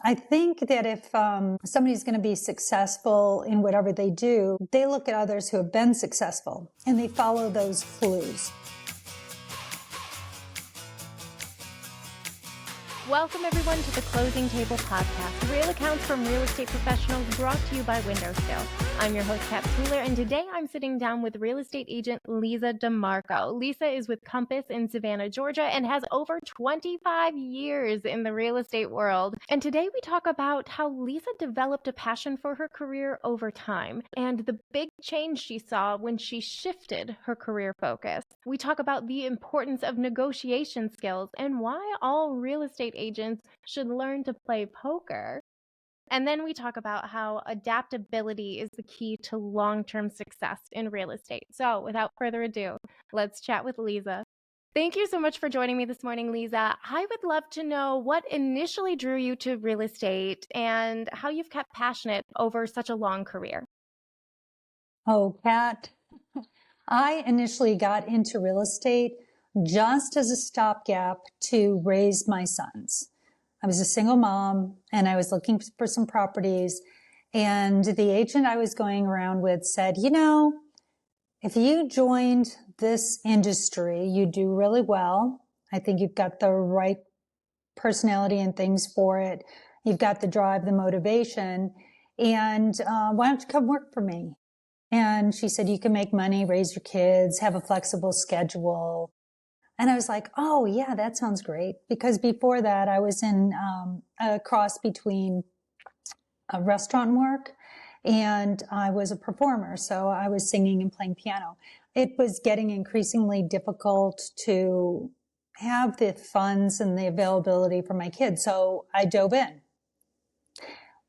I think that if somebody's going to be successful in whatever they do, they look at others who have been successful and they follow those clues. Welcome, everyone, to the Closing Table Podcast, real accounts from real estate professionals brought to you by Windowsill. I'm your host, Kat Schooler, and today I'm sitting down with real estate agent Liza DiMarco. Lisa is with Compass in Savannah, Georgia, and has over 25 years in the real estate world. And today we talk about how Lisa developed a passion for her career over time and the big change she saw when she shifted her career focus. We talk about the importance of negotiation skills and why all real estate agents should learn to play poker. And then we talk about how adaptability is the key to long-term success in real estate. So without further ado, let's chat with Lisa. Thank you so much for joining me this morning, Lisa. I would love to know what initially drew you to real estate and how you've kept passionate over such a long career. Oh, Kat, I initially got into real estate just as a stopgap to raise my sons. I was a single mom and I was looking for some properties, and the agent I was going around with said, you know, if you joined this industry, you do really well. I think you've got the right personality and things for it. You've got the drive, the motivation, and why don't you come work for me? And she said, you can make money, raise your kids, have a flexible schedule. And I was like, oh, yeah, that sounds great. Because before that, I was in a cross between a restaurant work and I was a performer. So I was singing and playing piano. It was getting increasingly difficult to have the funds and the availability for my kids. So I dove in.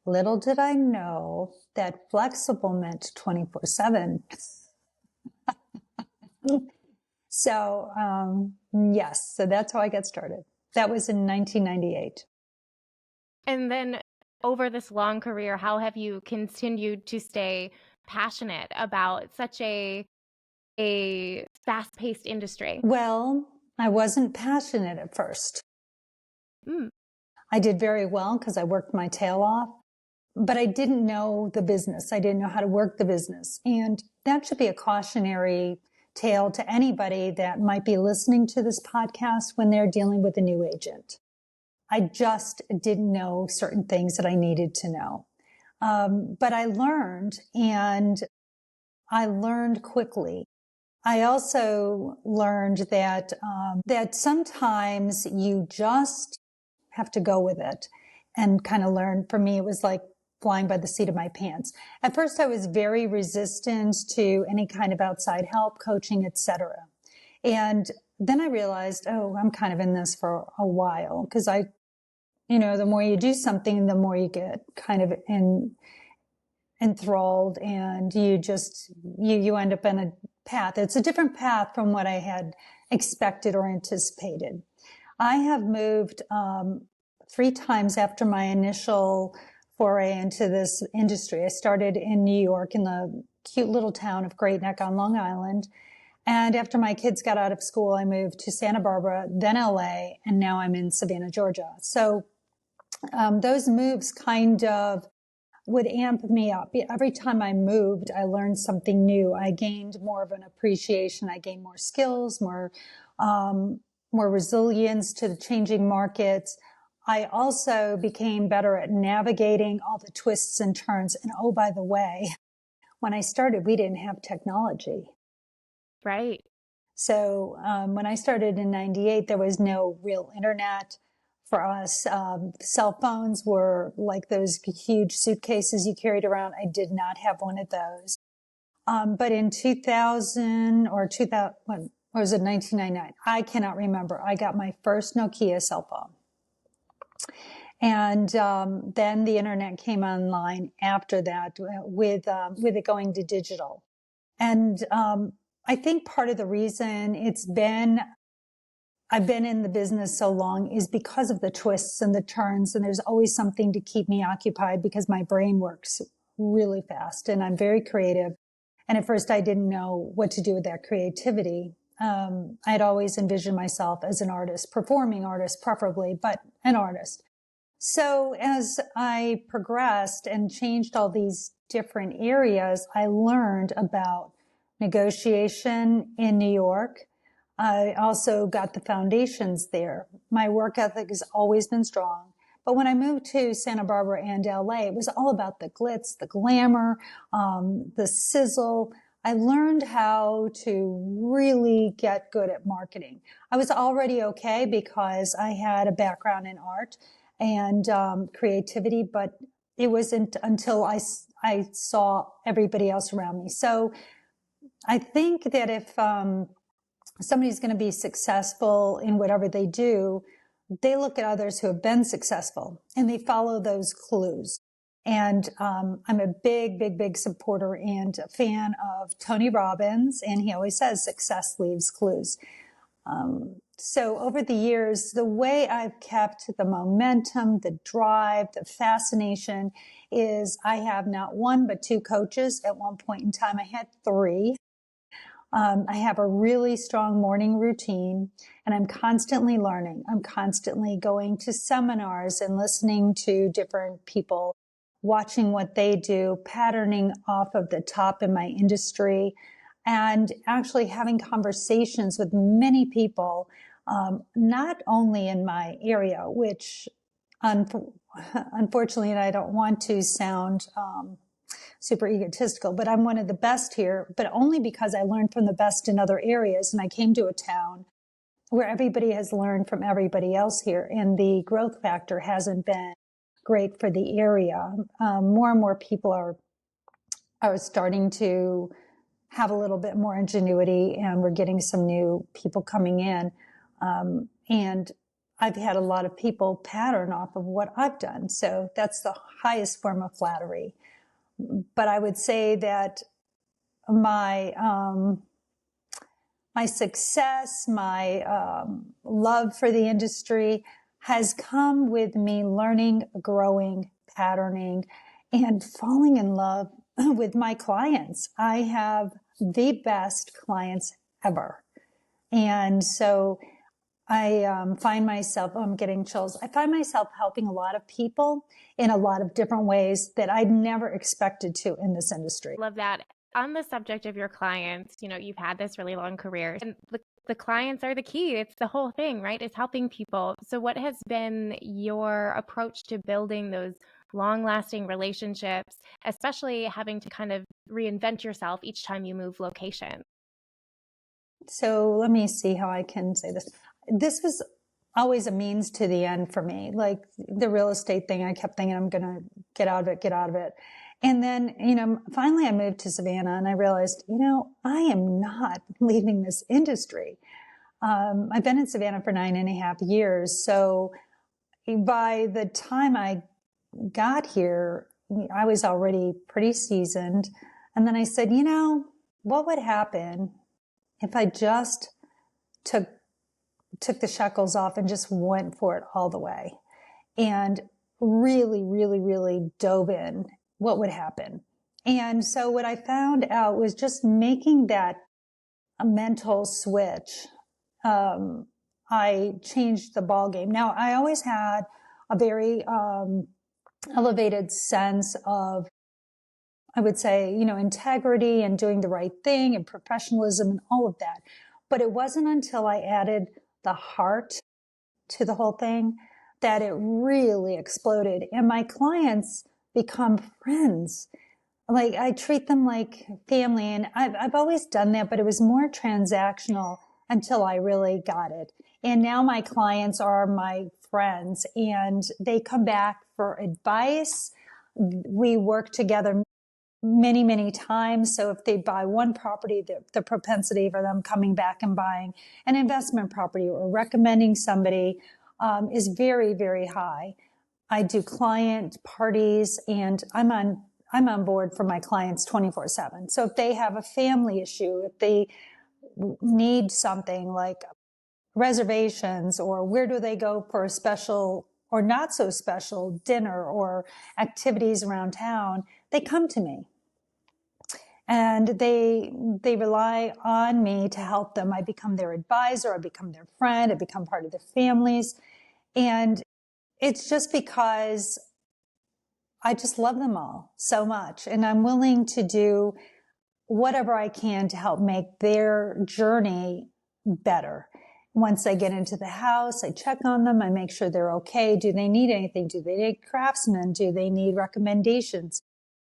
Little did I know that flexible meant 24/7. So, yes, so that's how I got started. That was in 1998. And then over this long career, how have you continued to stay passionate about such a fast-paced industry? Well, I wasn't passionate at first. I did very well because I worked my tail off, but I didn't know the business. I didn't know how to work the business. And that should be a cautionary tale to anybody that might be listening to this podcast when they're dealing with a new agent. I just didn't know certain things that I needed to know. But I learned, and I learned quickly. I also learned that sometimes you just have to go with it and kind of learn. For me, it was like flying by the seat of my pants. At first, I was very resistant to any kind of outside help, coaching, etc. And then I realized, oh, I'm kind of in this for a while, because the more you do something, the more you get kind of enthralled, and you end up in a path. It's a different path from what I had expected or anticipated. I have moved 3 times after my initial foray into this industry. I started in New York in the cute little town of Great Neck on Long Island. And after my kids got out of school, I moved to Santa Barbara, then LA, and now I'm in Savannah, Georgia. So those moves kind of would amp me up. Every time I moved, I learned something new. I gained more of an appreciation. I gained more skills, more resilience to the changing markets. I also became better at navigating all the twists and turns. And oh, by the way, when I started, we didn't have technology. Right. So when I started in 98, there was no real internet for us. Cell phones were like those huge suitcases you carried around. I did not have one of those. But in 2000 or 2000, when was it, 1999? I cannot remember. I got my first Nokia cell phone. And then the internet came online after that with it going to digital. And I think part of the reason I've been in the business so long is because of the twists and the turns, and there's always something to keep me occupied because my brain works really fast and I'm very creative. And at first I didn't know what to do with that creativity. I'd always envisioned myself as an artist, performing artist preferably, but an artist. So as I progressed and changed all these different areas, I learned about negotiation in New York. I also got the foundations there. My work ethic has always been strong. But when I moved to Santa Barbara and LA, it was all about the glitz, the glamour, the sizzle. I learned how to really get good at marketing. I was already okay because I had a background in art and creativity, but it wasn't until I saw everybody else around me. So I think that if somebody's going to be successful in whatever they do, they look at others who have been successful and they follow those clues. And I'm a big supporter and a fan of Tony Robbins, and he always says success leaves clues. So over the years, the way I've kept the momentum, the drive, the fascination is I have not one, but two coaches. At one point in time, I had three. I have a really strong morning routine, and I'm constantly learning. I'm constantly going to seminars and listening to different people, watching what they do, patterning off of the top in my industry, and actually having conversations with many people, not only in my area, which unfortunately, and I don't want to sound super egotistical, but I'm one of the best here, but only because I learned from the best in other areas. And I came to a town where everybody has learned from everybody else here. And the growth factor hasn't been great for the area. More and more people are starting to have a little bit more ingenuity, and we're getting some new people coming in. And I've had a lot of people pattern off of what I've done. So that's the highest form of flattery. But I would say that my success, my love for the industry has come with me learning, growing, patterning, and falling in love with my clients. I have the best clients ever. And so I find myself, I'm getting chills. I find myself helping a lot of people in a lot of different ways that I'd never expected to in this industry. Love that. On the subject of your clients, you've had this really long career, and the clients are the key. It's the whole thing, right? It's helping people. So what has been your approach to building those long-lasting relationships, especially having to kind of reinvent yourself each time you move location? So let me see how I can say this. This was always a means to the end for me. Like the real estate thing, I kept thinking I'm going to get out of it. And then, finally I moved to Savannah and I realized, I am not leaving this industry. I've been in Savannah for 9.5 years. So by the time I got here, I was already pretty seasoned. And then I said, what would happen if I just took the shackles off and just went for it all the way and really dove in? What would happen? And so what I found out was just making that a mental switch. I changed the ball game. Now, I always had a very elevated sense of, I would say, integrity and doing the right thing and professionalism and all of that. But it wasn't until I added the heart to the whole thing that it really exploded. And my clients become friends. Like I treat them like family. And I've always done that, but it was more transactional until I really got it. And now my clients are my friends and they come back for advice. We work together many times. So if they buy one property, the propensity for them coming back and buying an investment property or recommending somebody is very high. I do client parties and I'm on board for my clients 24/7. So if they have a family issue, if they need something like reservations or where do they go for a special or not so special dinner or activities around town, they come to me. And they rely on me to help them. I become their advisor. I become their friend. I become part of their families. And it's just because I just love them all so much. And I'm willing to do whatever I can to help make their journey better. Once they get into the house, I check on them. I make sure they're okay. Do they need anything? Do they need craftsmen? Do they need recommendations?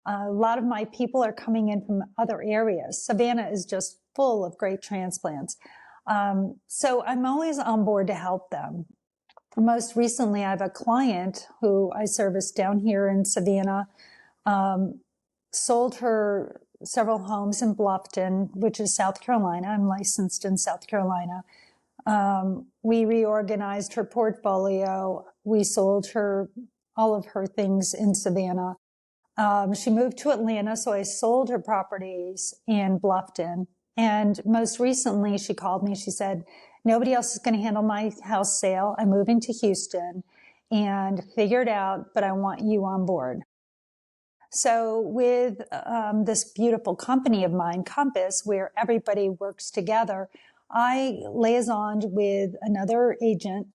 A lot of my people are coming in from other areas. Savannah is just full of great transplants. So I'm always on board to help them. Most recently, I have a client who I service down here in Savannah, sold her several homes in Bluffton, which is South Carolina. I'm licensed in South Carolina. We reorganized her portfolio. We sold her all of her things in Savannah. She moved to Atlanta, so I sold her properties in Bluffton. And most recently, she called me. She said, nobody else is going to handle my house sale. I'm moving to Houston and figure it out, but I want you on board. So with this beautiful company of mine, Compass, where everybody works together, I liaisoned with another agent,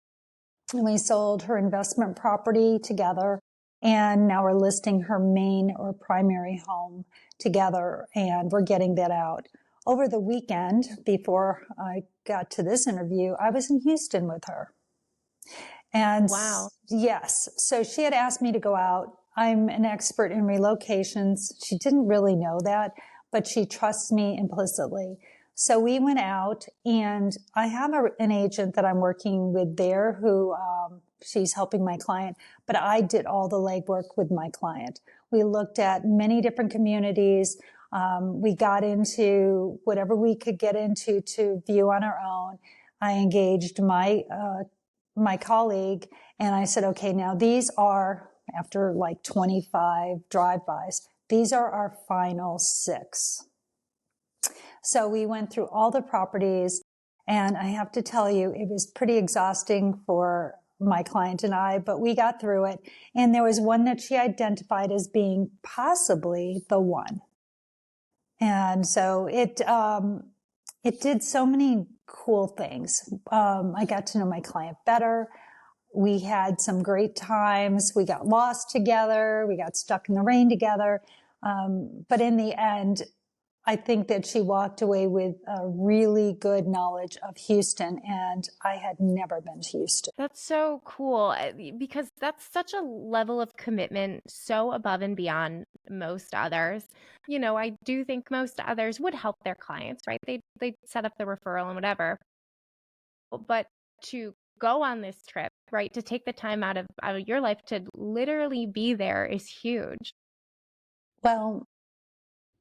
and we sold her investment property together. And now we're listing her main or primary home together, and we're getting that out. Over the weekend, before I got to this interview, I was in Houston with her. And wow. Yes, so she had asked me to go out. I'm an expert in relocations. She didn't really know that, but she trusts me implicitly. So we went out, and I have an agent that I'm working with there who she's helping my client, but I did all the legwork with my client. We looked at many different communities. We got into whatever we could get into to view on our own. I engaged my colleague, and I said, okay, now these are, after like 25 drive-bys, these are our final 6. So we went through all the properties, and I have to tell you, it was pretty exhausting for my client and I, but we got through it. And there was one that she identified as being possibly the one. And so it did so many cool things. I got to know my client better. We had some great times. We got lost together. We got stuck in the rain together. But in the end, I think that she walked away with a really good knowledge of Houston, and I had never been to Houston. That's so cool, because that's such a level of commitment so above and beyond most others. You know, I do think most others would help their clients, right? They set up the referral and whatever. But to go on this trip, right, to take the time out of your life to literally be there is huge. Well,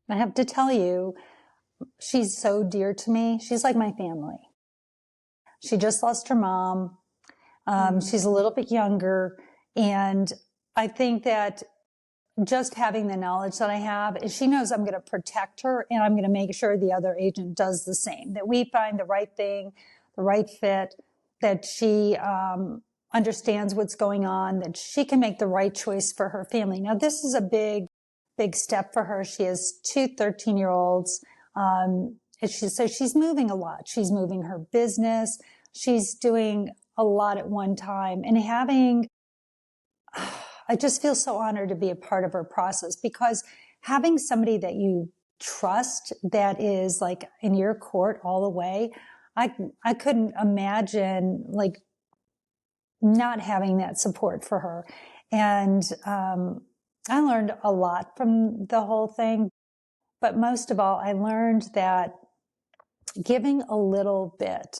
I have to tell you, she's so dear to me. She's like my family. She just lost her mom. She's a little bit younger. And I think that just having the knowledge that I have is she knows I'm going to protect her, and I'm going to make sure the other agent does the same, that we find the right thing, the right fit, that she understands what's going on, that she can make the right choice for her family. Now, this is a big step for her. She has 2 13-year-olds. So she's moving a lot. She's moving her business. She's doing a lot at one time, and I just feel so honored to be a part of her process, because having somebody that you trust, that is like in your court all the way, I couldn't imagine like not having that support for her. And I learned a lot from the whole thing, but most of all, I learned that giving a little bit,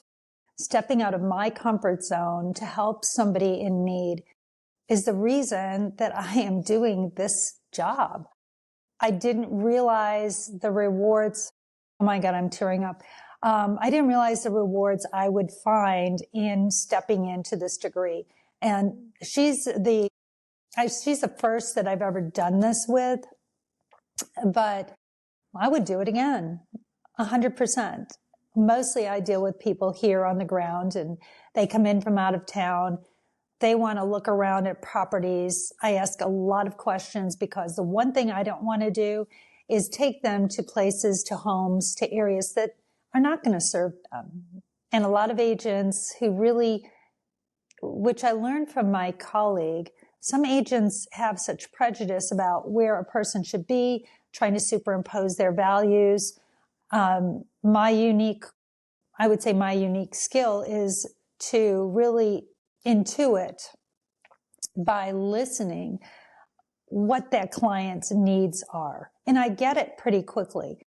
stepping out of my comfort zone to help somebody in need, is the reason that I am doing this job. I didn't realize the rewards. Oh my God, I'm tearing up. I didn't realize the rewards I would find in stepping into this degree. And she's the first that I've ever done this with, but I would do it again, 100%. Mostly I deal with people here on the ground, and they come in from out of town. They want to look around at properties. I ask a lot of questions, because the one thing I don't want to do is take them to places, to homes, to areas that are not going to serve them. And a lot of agents who really which I learned from my colleague, some agents have such prejudice about where a person should be, trying to superimpose their values. I would say my unique skill is to really intuit by listening what that client's needs are. And I get it pretty quickly.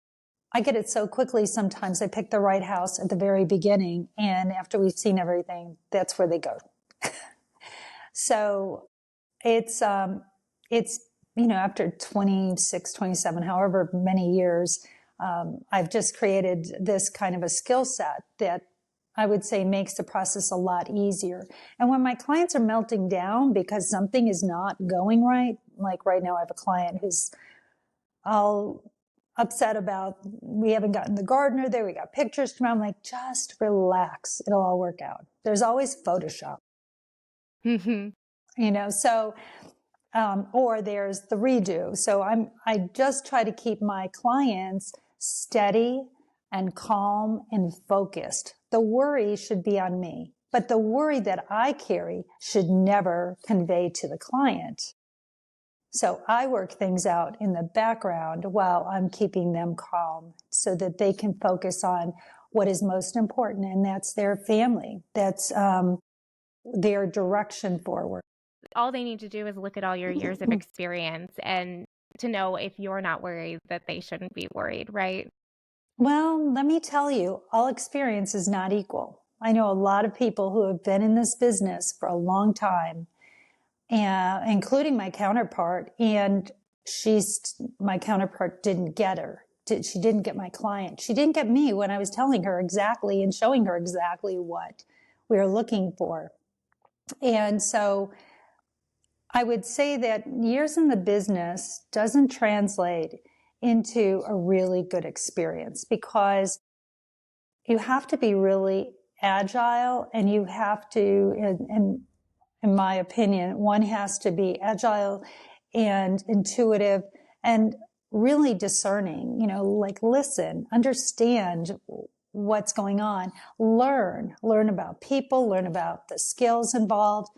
I get it so quickly sometimes I pick the right house at the very beginning, and after we've seen everything, that's where they go. So it's, after 26, 27, however many years, I've just created this kind of a skill set that I would say makes the process a lot easier. And when my clients are melting down because something is not going right, like right now I have a client who's all upset about, we haven't gotten the gardener there, we got pictures tomorrow. I'm like, just relax, it'll all work out. There's always Photoshop. So, or there's the redo. So I just try to keep my clients steady and calm and focused. The worry should be on me, but the worry that I carry should never convey to the client. So I work things out in the background while I'm keeping them calm so that they can focus on what is most important, and that's their family. That's their direction forward. All they need to do is look at all your years of experience and to know if you're not worried that they shouldn't be worried, right? Well, let me tell you, all experience is not equal. I know a lot of people who have been in this business for a long time, including my counterpart, and my counterpart didn't get her. She didn't get my client. She didn't get me when I was telling her exactly and showing her exactly what we were looking for. And so I would say that years in the business doesn't translate into a really good experience, because you have to be really agile, and you have to, in my opinion, one has to be agile and intuitive and really discerning, like listen, understand what's going on, learn about people, learn about the skills involved.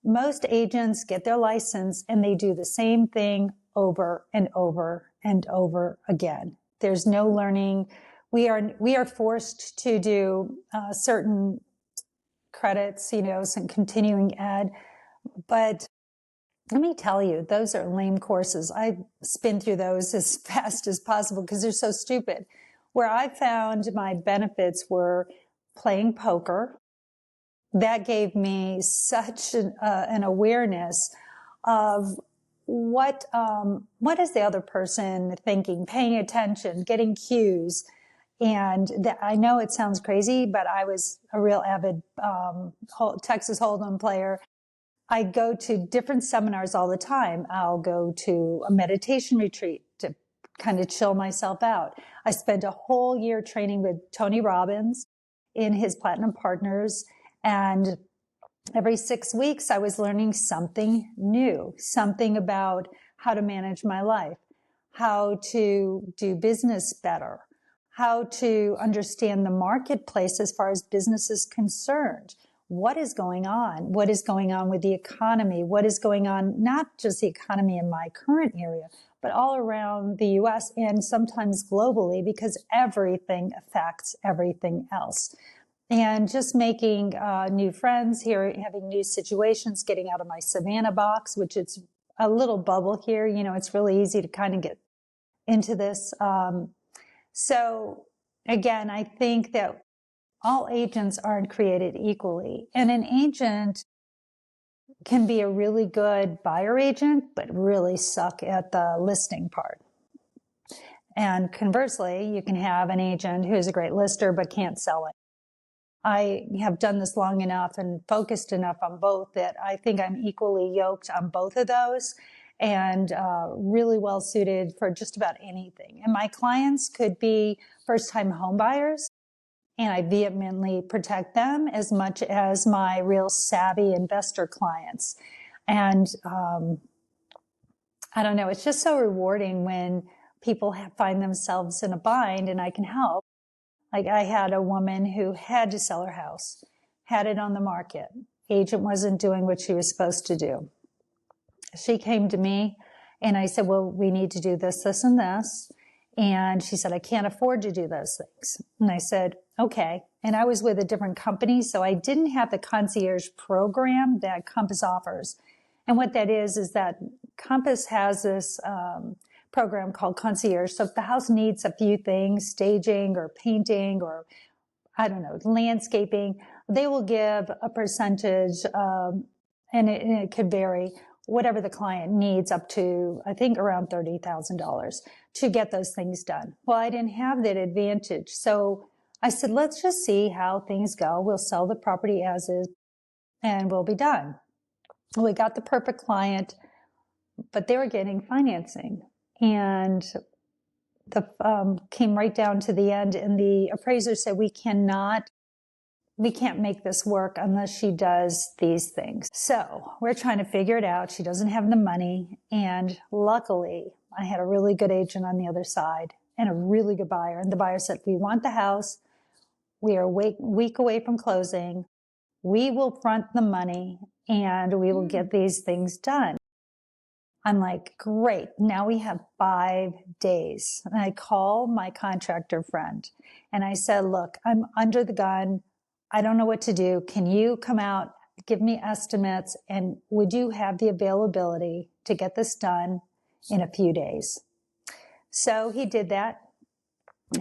Most agents get their license and they do the same thing over and over and over again. There's no learning. We are forced to do certain credits, some continuing ed. But let me tell you, those are lame courses. I spin through those as fast as possible because they're so stupid. Where I found my benefits were playing poker. That gave me such an awareness of what is the other person thinking, paying attention, getting cues. And I know it sounds crazy, but I was a real avid Texas Hold'em player. I go to different seminars all the time. I'll go to a meditation retreat to kind of chill myself out. I spent a whole year training with Tony Robbins in his Platinum Partners. And every 6 weeks, I was learning something new, something about how to manage my life, how to do business better, how to understand the marketplace as far as business is concerned. What is going on? What is going on with the economy? What is going on, not just the economy in my current area, but all around the US and sometimes globally, because everything affects everything else. And just making new friends here, having new situations, getting out of my Savannah box, which it's a little bubble here. It's really easy to kind of get into this. So again, I think that all agents aren't created equally. And an agent can be a really good buyer agent, but really suck at the listing part. And conversely, you can have an agent who's a great lister, but can't sell it. I have done this long enough and focused enough on both that I think I'm equally yoked on both of those and really well suited for just about anything. And my clients could be first-time home buyers, and I vehemently protect them as much as my real savvy investor clients. And I don't know, it's just so rewarding when people find themselves in a bind and I can help. Like I had a woman who had to sell her house, had it on the market, agent wasn't doing what she was supposed to do. She came to me and I said, well, we need to do this, this, and this. And she said, I can't afford to do those things. And I said, okay. And I was with a different company, so I didn't have the concierge program that Compass offers. And what that is that Compass has this program called concierge. So if the house needs a few things, staging or painting or, I don't know, landscaping, they will give a percentage, and it could vary, whatever the client needs, up to, I think, around $30,000 to get those things done. Well, I didn't have that advantage. So I said, let's just see how things go. We'll sell the property as is and we'll be done. We got the perfect client, but they were getting financing. And the came right down to the end, and the appraiser said, we can't make this work unless she does these things. So we're trying to figure it out. She doesn't have the money. And luckily, I had a really good agent on the other side and a really good buyer. And the buyer said, we want the house. We are a week away from closing. We will front the money and we will get these things done. I'm like, great. Now we have 5 days. And I call my contractor friend and I said, look, I'm under the gun. I don't know what to do. Can you come out, give me estimates, and would you have the availability to get this done in a few days? So he did that.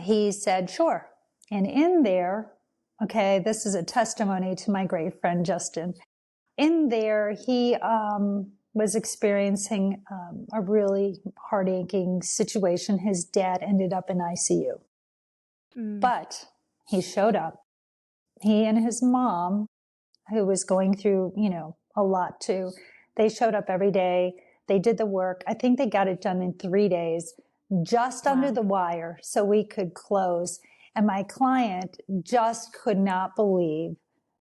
He said, sure. And in there, okay, this is a testimony to my great friend, Justin. In there, he was experiencing a really heart-aching situation. His dad ended up in ICU. But he showed up. He and his mom, who was going through, a lot too, they showed up every day. They did the work. I think they got it done in 3 days, just under the wire, so we could close. And my client just could not believe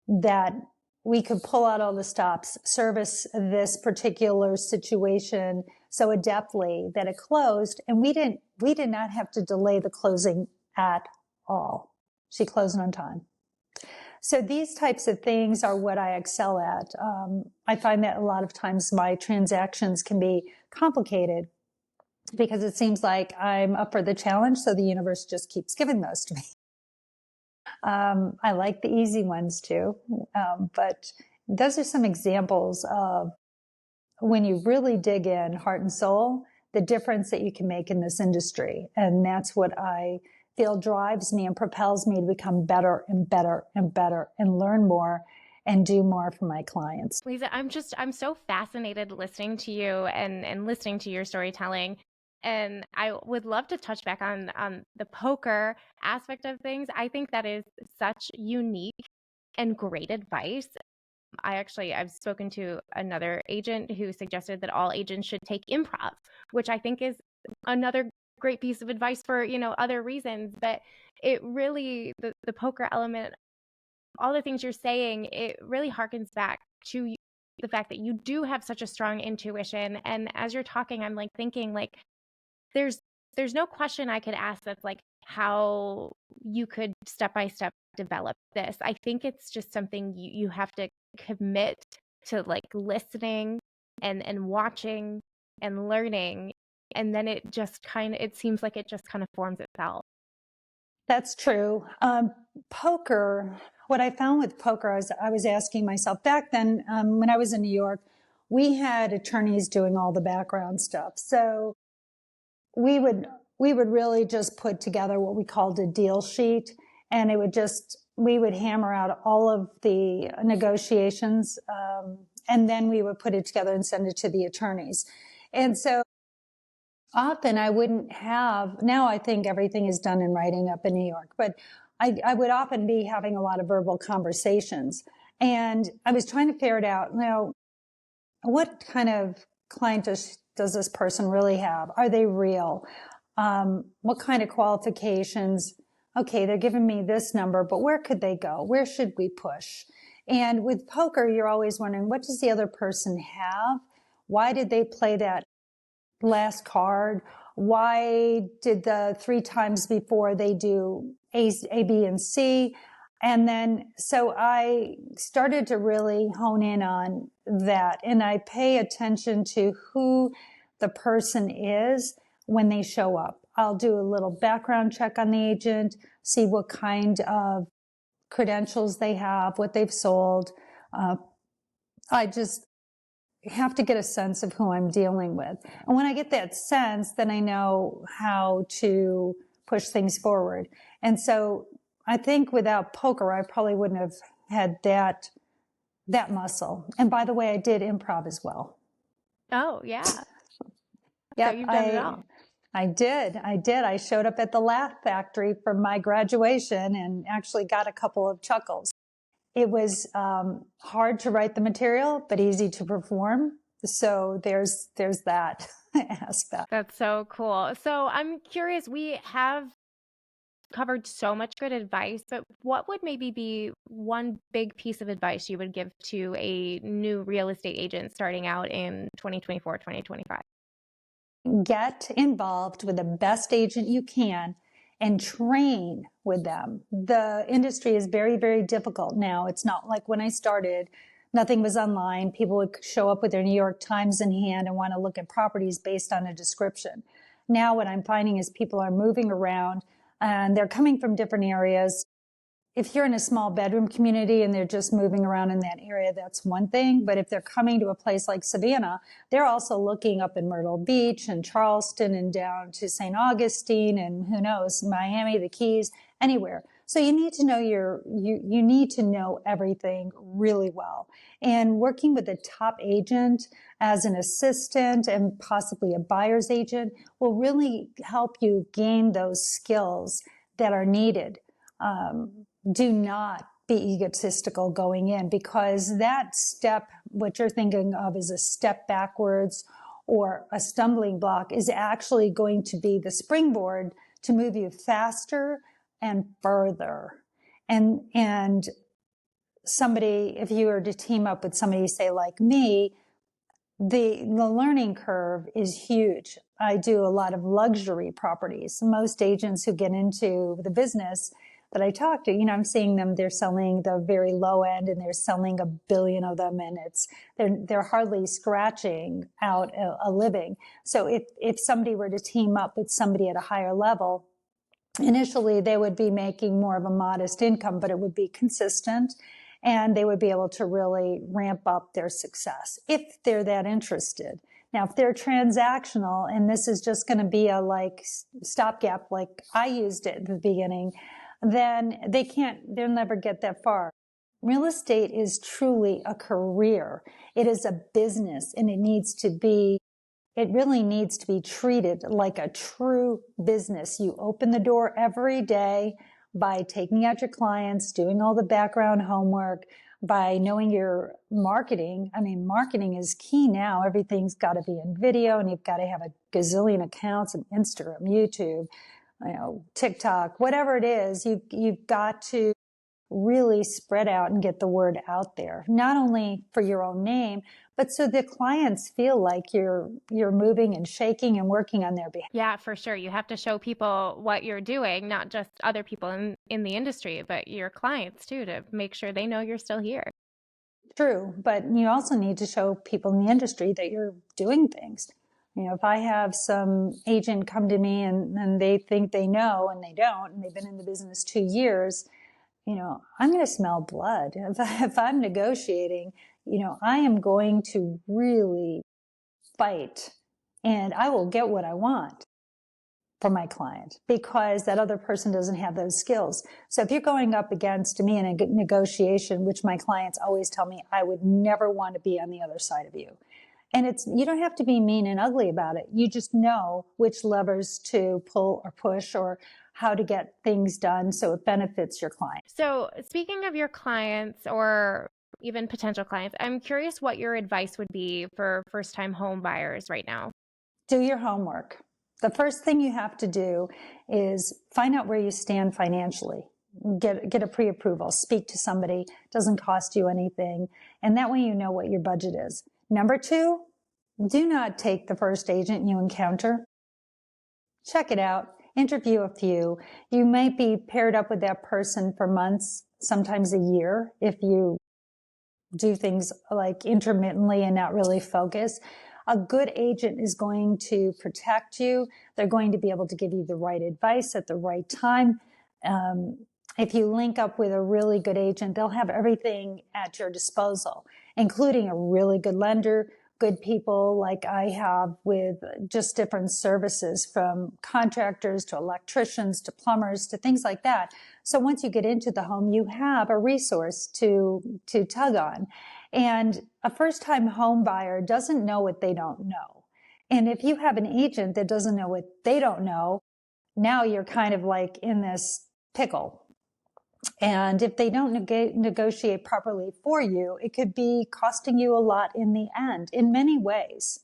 that we could pull out all the stops, service this particular situation so adeptly that it closed. And we did not have to delay the closing at all. She closed on time. So these types of things are what I excel at. I find that a lot of times my transactions can be complicated because it seems like I'm up for the challenge, so the universe just keeps giving those to me. I like the easy ones too, but those are some examples of when you really dig in, heart and soul, the difference that you can make in this industry. And that's what I feel drives me and propels me to become better and better and better and learn more and do more for my clients. Liza, I'm so fascinated listening to you and listening to your storytelling. And I would love to touch back on the poker aspect of things. I think that is such unique and great advice. I've spoken to another agent who suggested that all agents should take improv, which I think is another great piece of advice for, other reasons. But it really, the poker element, all the things you're saying, it really harkens back to the fact that you do have such a strong intuition. And as you're talking, I'm like thinking like, there's no question I could ask that's like how you could step by step develop this. I think it's just something you have to commit to, like listening and watching and learning. And then it seems like it just kind of forms itself. That's true. Poker, what I found with poker is I was asking myself back then, when I was in New York, we had attorneys doing all the background stuff. So we would really just put together what we called a deal sheet, and we would hammer out all of the negotiations, and then we would put it together and send it to the attorneys. And so often I wouldn't have, now I think everything is done in writing up in New York, but I would often be having a lot of verbal conversations. And I was trying to figure it out, what kind of client does this person really have? Are they real? What kind of qualifications? Okay, they're giving me this number, but where could they go? Where should we push? And with poker, you're always wondering, what does the other person have? Why did they play that last card? Why did the 3 times before they do A, B, and C? And then, so I started to really hone in on that. And I pay attention to who the person is when they show up. I'll do a little background check on the agent, see what kind of credentials they have, what they've sold. I just have to get a sense of who I'm dealing with. And when I get that sense, then I know how to push things forward. And so I think without poker, I probably wouldn't have had that muscle. And by the way, I did improv as well. Oh, yeah. Yeah, so you've done it all. I did. I showed up at the Laugh Factory for my graduation and actually got a couple of chuckles. It was hard to write the material, but easy to perform. So there's that aspect. That's so cool. So I'm curious, we have covered so much good advice, but what would maybe be one big piece of advice you would give to a new real estate agent starting out in 2024, 2025? Get involved with the best agent you can and train with them. The industry is very, very difficult now. It's not like when I started, nothing was online. People would show up with their New York Times in hand and want to look at properties based on a description. Now what I'm finding is people are moving around and they're coming from different areas. If you're in a small bedroom community and they're just moving around in that area, that's one thing. But if they're coming to a place like Savannah, they're also looking up in Myrtle Beach and Charleston and down to St. Augustine and who knows, Miami, the Keys, anywhere. So you need to know you need to know everything really well. And working with a top agent as an assistant and possibly a buyer's agent will really help you gain those skills that are needed. Do not be egotistical going in, because that step, what you're thinking of is a step backwards or a stumbling block, is actually going to be the springboard to move you faster and further. And somebody, if you were to team up with somebody, say like me, the learning curve is huge. I do a lot of luxury properties. Most agents who get into the business that I talk to, I'm seeing them, they're selling the very low end and they're selling 1 billion of them, and they're hardly scratching out a living. So if somebody were to team up with somebody at a higher level, initially they would be making more of a modest income, but it would be consistent and they would be able to really ramp up their success if they're that interested. Now, if they're transactional and this is just going to be a stopgap, like I used it at the beginning, then they'll never get that far. Real estate is truly a career. It is a business, and it really needs to be treated like a true business. You open the door every day by taking out your clients, doing all the background homework, by knowing your marketing. I mean, marketing is key now. Everything's got to be in video, and you've got to have a gazillion accounts on Instagram, YouTube, TikTok, whatever it is. You've got to really spread out and get the word out there, not only for your own name, but so the clients feel like you're moving and shaking and working on their behalf. Yeah, for sure. You have to show people what you're doing, not just other people in the industry, but your clients too, to make sure they know you're still here. True, but you also need to show people in the industry that you're doing things. If I have some agent come to me and they think they know and they don't, and they've been in the business 2 years, I'm going to smell blood. If I'm negotiating, I am going to really fight, and I will get what I want for my client because that other person doesn't have those skills. So if you're going up against me in a negotiation, which my clients always tell me, I would never want to be on the other side of you. And you don't have to be mean and ugly about it. You just know which levers to pull or push or how to get things done so it benefits your client. So speaking of your clients or even potential clients, I'm curious what your advice would be for first-time home buyers right now. Do your homework. The first thing you have to do is find out where you stand financially. Get a pre-approval. Speak to somebody. It doesn't cost you anything. And that way you know what your budget is. Number 2, do not take the first agent you encounter. Check it out. Interview a few. You might be paired up with that person for months, sometimes a year if you do things like intermittently and not really focus. A good agent is going to protect you. They're going to be able to give you the right advice at the right time. If you link up with a really good agent, they'll have everything at your disposal, including a really good lender, good people like I have with just different services, from contractors to electricians to plumbers to things like that. So once you get into the home, you have a resource to tug on. And a first-time home buyer doesn't know what they don't know. And if you have an agent that doesn't know what they don't know, now you're kind of like in this pickle. And if they don't negotiate properly for you, it could be costing you a lot in the end, in many ways.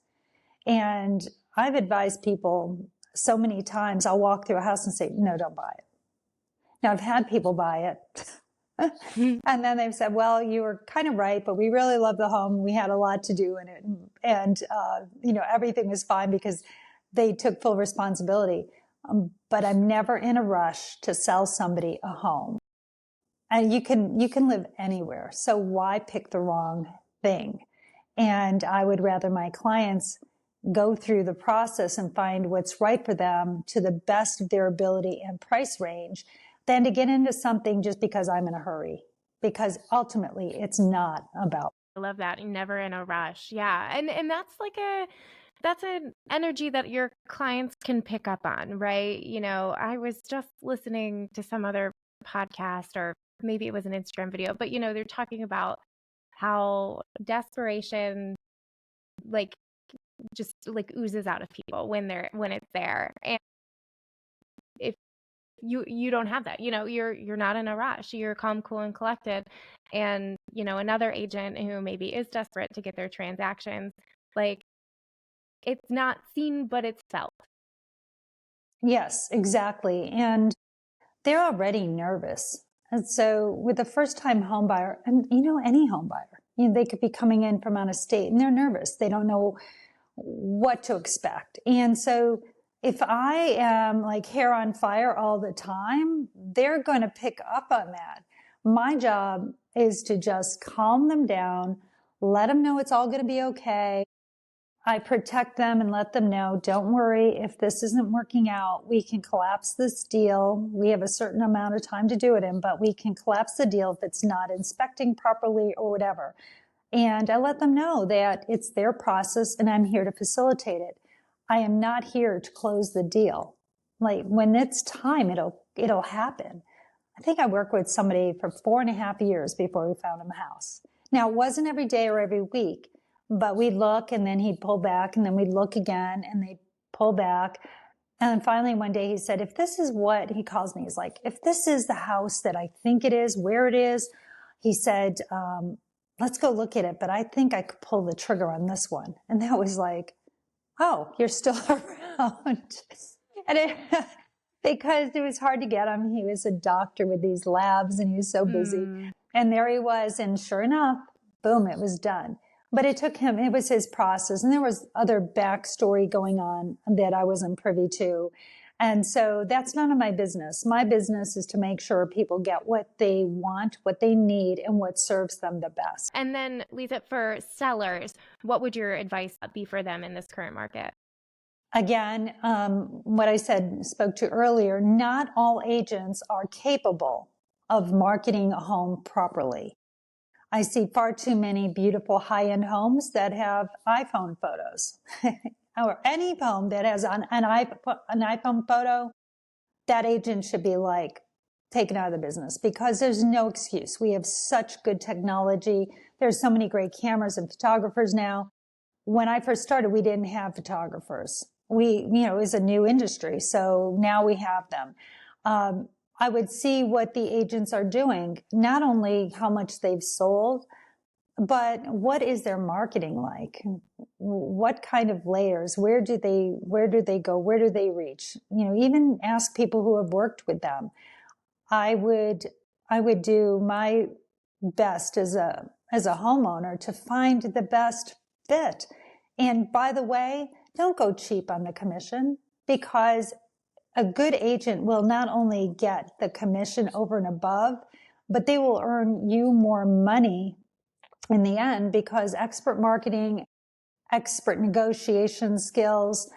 And I've advised people so many times, I'll walk through a house and say, no, don't buy it. Now, I've had people buy it. And then they've said, well, you were kind of right, but we really love the home. We had a lot to do in it. And everything was fine because they took full responsibility. But I'm never in a rush to sell somebody a home. And you can live anywhere. So why pick the wrong thing? And I would rather my clients go through the process and find what's right for them to the best of their ability and price range than to get into something just because I'm in a hurry. Because ultimately, it's not about. I love that. You're never in a rush. Yeah. And that's an energy that your clients can pick up on, right? I was just listening to some other podcast, or maybe it was an Instagram video, but they're talking about how desperation just oozes out of people when it's there. And if you don't have that, you're not in a rush, you're calm, cool, and collected. And another agent who maybe is desperate to get their transactions, it's not seen, but it's felt. Yes, exactly. And they're already nervous. And so with a first-time home buyer, and any home buyer, they could be coming in from out of state and they're nervous. They don't know what to expect. And so if I am like hair on fire all the time, they're going to pick up on that. My job is to just calm them down, let them know it's all going to be okay. I protect them and let them know, don't worry, if this isn't working out, we can collapse this deal. We have a certain amount of time to do it in, but we can collapse the deal if it's not inspecting properly or whatever. And I let them know that it's their process and I'm here to facilitate it. I am not here to close the deal. Like when it's time, it'll happen. I think I worked with somebody for 4.5 years before we found him a house. Now, it wasn't every day or every week, but we'd look and then he'd pull back and then we'd look again and they'd pull back. And then finally one day he said, if this is what he calls me, he's like, if this is the house that I think it is, where it is, he said, let's go look at it. But I think I could pull the trigger on this one. And that was like, oh, you're still around. And because it was hard to get him. He was a doctor with these labs and he was so busy. And there he was. And sure enough, boom, it was done. But it took him, it was his process. And there was other backstory going on that I wasn't privy to. And so that's none of my business. My business is to make sure people get what they want, what they need, and what serves them the best. And then, Liza, for sellers, what would your advice be for them in this current market? Again, what I spoke to earlier, not all agents are capable of marketing a home properly. I see far too many beautiful high-end homes that have iPhone photos. Or any home that has an iPhone photo, that agent should be taken out of the business because there's no excuse. We have such good technology. There's so many great cameras and photographers now. When I first started, we didn't have photographers. It was a new industry. So now we have them. I would see what the agents are doing, not only how much they've sold, but what is their marketing like? What kind of layers? Where do they go? Where do they reach? Even ask people who have worked with them. I would do my best as a homeowner to find the best fit. And by the way, don't go cheap on the commission, because a good agent will not only get the commission over and above, but they will earn you more money in the end because expert marketing, expert negotiation skills,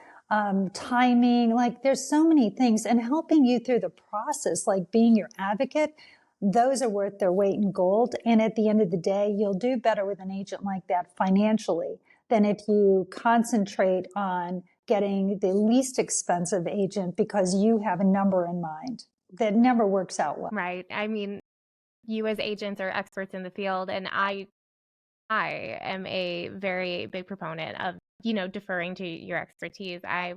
timing, like there's so many things, and helping you through the process, like being your advocate, those are worth their weight in gold. And at the end of the day, you'll do better with an agent like that financially than if you concentrate on getting the least expensive agent because you have a number in mind. That never works out well. Right. I mean, you as agents are experts in the field, and I am a very big proponent of, deferring to your expertise. I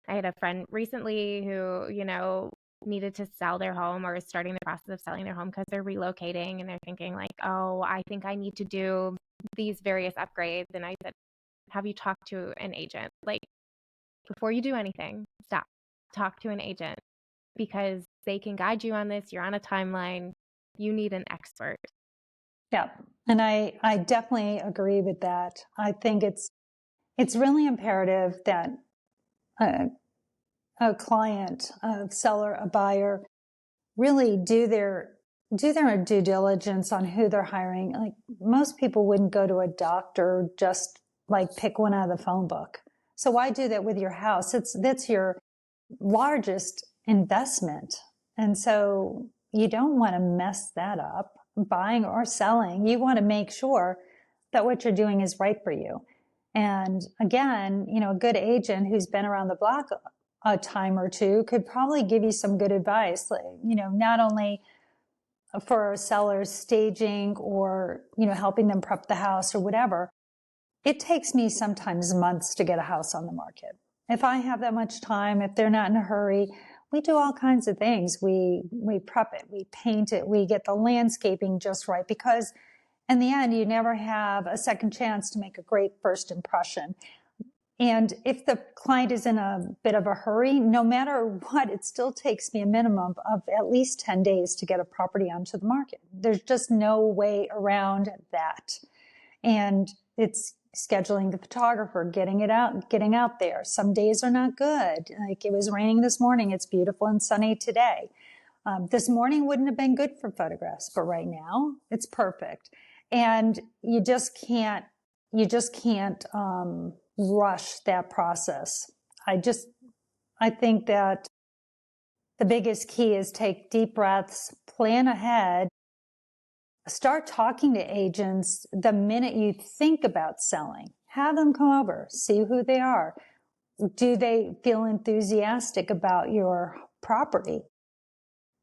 had a friend recently who, needed to sell their home or is starting the process of selling their home because they're relocating and they're thinking like, oh, I think I need to do these various upgrades. And I said, have you talked to an agent? Like, before you do anything, stop, talk to an agent because they can guide you on this. You're on a timeline. You need an expert. Yeah. And I definitely agree with that. I think it's really imperative that a client, a seller, a buyer really do their due diligence on who they're hiring. Like most people wouldn't go to a doctor just like pick one out of the phone book. So why do that with your house? That's your largest investment. And so you don't want to mess that up buying or selling. You want to make sure that what you're doing is right for you. And again, a good agent who's been around the block a time or two could probably give you some good advice, like, not only for sellers staging or, helping them prep the house or whatever. It takes me sometimes months to get a house on the market. If I have that much time, if they're not in a hurry, we do all kinds of things. We prep it, we paint it, we get the landscaping just right, because in the end, you never have a second chance to make a great first impression. And if the client is in a bit of a hurry, no matter what, it still takes me a minimum of at least 10 days to get a property onto the market. There's just no way around that. And it's scheduling the photographer, getting out there. Some days are not good. Like it was raining this morning. It's beautiful and sunny today. This morning wouldn't have been good for photographs, but right now it's perfect. And you just can't rush that process. I think that the biggest key is take deep breaths, plan ahead, start talking to agents the minute you think about selling. Have them come over, see who they are. Do they feel enthusiastic about your property?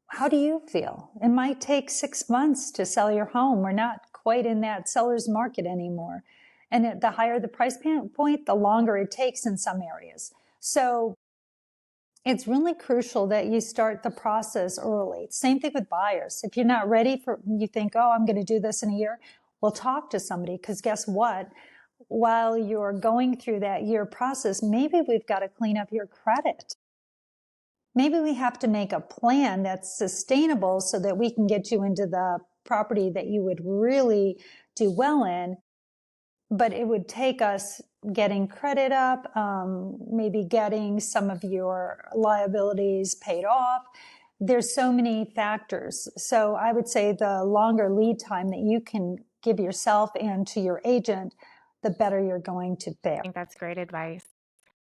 How do you feel? It might take 6 months to sell your home. We're not quite in that seller's market anymore. And the higher the price point, the longer it takes in some areas. So it's really crucial that you start the process early. Same thing with buyers. If you're not ready you think, oh, I'm going to do this in a year. Well, talk to somebody, because guess what? While you're going through that year process, maybe we've got to clean up your credit. Maybe we have to make a plan that's sustainable so that we can get you into the property that you would really do well in. But it would take us getting credit up, maybe getting some of your liabilities paid off. There's so many factors. So I would say the longer lead time that you can give yourself and to your agent, the better you're going to fare. I think that's great advice.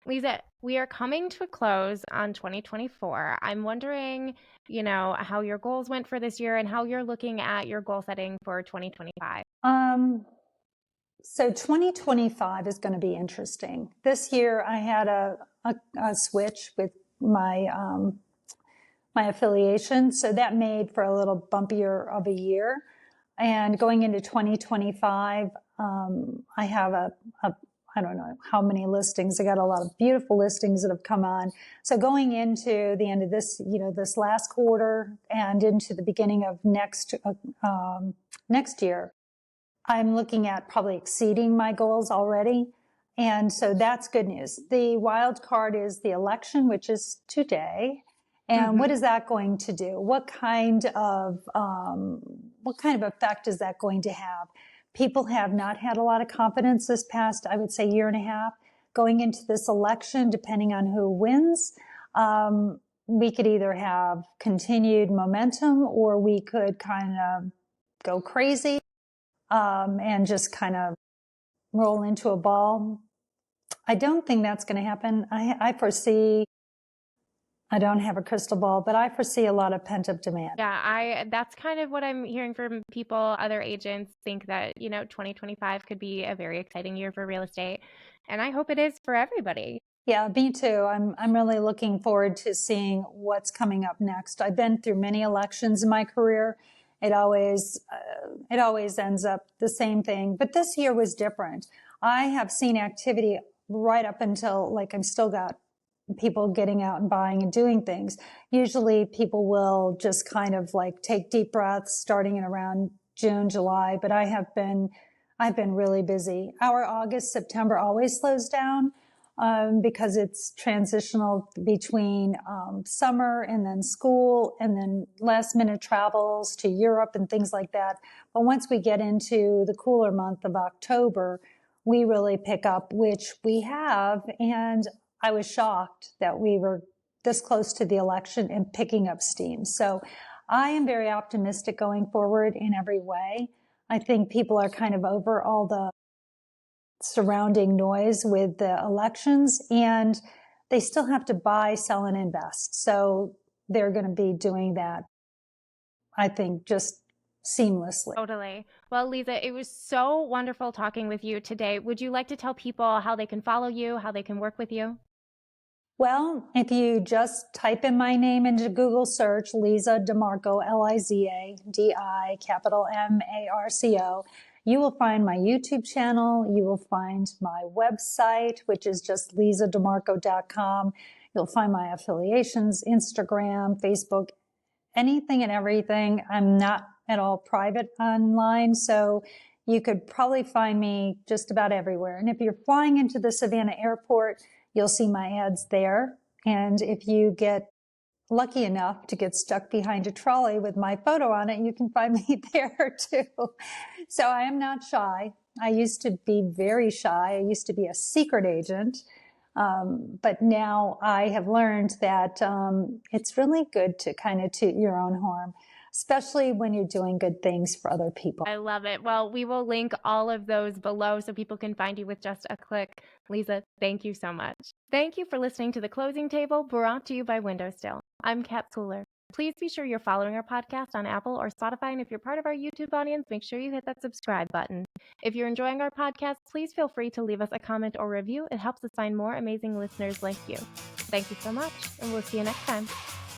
Liza, we are coming to a close on 2024. I'm wondering, how your goals went for this year and how you're looking at your goal setting for 2025. So 2025 is going to be interesting. This year I had a switch with my my affiliation, so that made for a little bumpier of a year. And going into 2025, I have I don't know how many listings. I got a lot of beautiful listings that have come on. So going into the end of this, this last quarter and into the beginning of next year, I'm looking at probably exceeding my goals already. And so that's good news. The wild card is the election, which is today. And what is that going to do? What kind of effect is that going to have? People have not had a lot of confidence this past, I would say, year and a half. Going into this election, depending on who wins, we could either have continued momentum or we could kind of go crazy and just kind of roll into a ball. I don't think that's going to happen. I foresee, I don't have a crystal ball, but I foresee a lot of pent-up demand. Yeah, that's kind of what I'm hearing from people. Other agents think that, 2025 could be a very exciting year for real estate. And I hope it is for everybody. Yeah, me too. I'm really looking forward to seeing what's coming up next. I've been through many elections in my career. It always ends up the same thing, but this year was different. I have seen activity right up until, like, I'm still got people getting out and buying and doing things. Usually people will just kind of like take deep breaths starting in around June, July, but I've been really busy. Our August, September always slows down because it's transitional between summer and then school and then last minute travels to Europe and things like that. But once we get into the cooler month of October, we really pick up, which we have. And I was shocked that we were this close to the election and picking up steam. So I am very optimistic going forward in every way. I think people are kind of over all the surrounding noise with the elections, and they still have to buy, sell, and invest. So they're going to be doing that, I think, just seamlessly. Totally. Well, Liza, it was so wonderful talking with you today. Would you like to tell people how they can follow you, how they can work with you? Well, if you just type in my name into Google search, Liza DiMarco, Lizadi, capital Marco, you will find my YouTube channel. You will find my website, which is just LizaDiMarco.com. You'll find my affiliations, Instagram, Facebook, anything and everything. I'm not at all private online, so you could probably find me just about everywhere. And if you're flying into the Savannah airport, you'll see my ads there. And if you get lucky enough to get stuck behind a trolley with my photo on it, you can find me there too. So I am not shy. I used to be very shy. I used to be a secret agent. But now I have learned that it's really good to kind of toot your own horn, especially when you're doing good things for other people. I love it. Well, we will link all of those below so people can find you with just a click. Liza, thank you so much. Thank you for listening to The Closing Table, brought to you by Windowsill. I'm Kat Suhler. Please be sure you're following our podcast on Apple or Spotify, and if you're part of our YouTube audience, make sure you hit that subscribe button. If you're enjoying our podcast, please feel free to leave us a comment or review. It helps us find more amazing listeners like you. Thank you so much, and we'll see you next time.